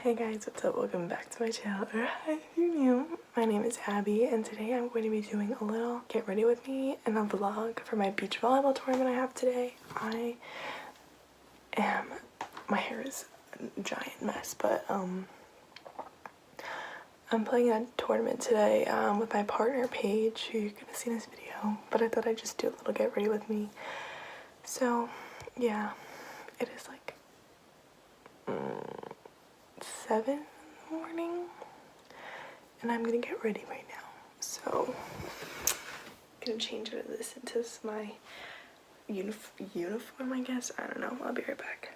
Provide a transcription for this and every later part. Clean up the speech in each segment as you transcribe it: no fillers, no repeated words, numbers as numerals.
Hey guys, what's up? Welcome back to my channel. Or hi if you're new. My name is Abby and today I'm going to be doing a little get ready with me and a vlog for my beach volleyball tournament I have today. My hair is a giant mess, but I'm playing a tournament today with my partner Paige, who you're gonna see in this video, but I thought I'd just do a little get ready with me. So yeah, it is like 7 in the morning and I'm gonna get ready right now. So I'm gonna change this into my uniform, I guess. I don't know. I'll be right back.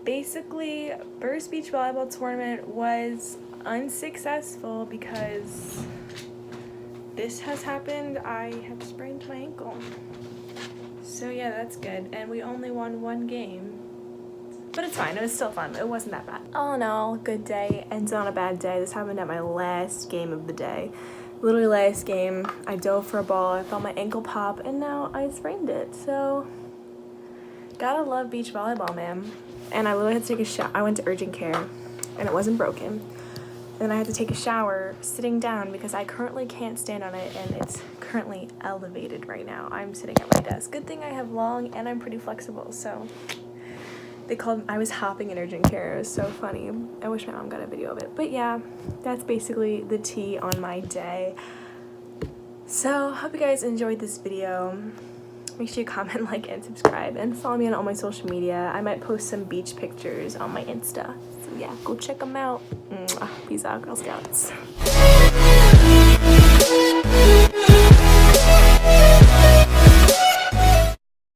Basically, first beach volleyball tournament was unsuccessful because this has happened. I have sprained my ankle. So yeah, that's good. And we only won 1 game. But it's fine. It was still fun. It wasn't that bad. All in all, good day ends on a bad day. This happened at my last game of the day. Literally last game. I dove for a ball. I felt my ankle pop and now I sprained it. So gotta love beach volleyball, man. And I literally had to take a shower. I went to urgent care and it wasn't broken. And I had to take a shower sitting down because I currently can't stand on it and it's currently elevated right now. I'm sitting at my desk. Good thing I have long and I'm pretty flexible. So they called, I was hopping in urgent care. It was so funny. I wish my mom got a video of it. But yeah, that's basically the tea on my day. So hope you guys enjoyed this video. Make sure you comment, like, and subscribe, and follow me on all my social media. I might post some beach pictures on my Insta. So yeah, go check them out. Peace out, Girl Scouts.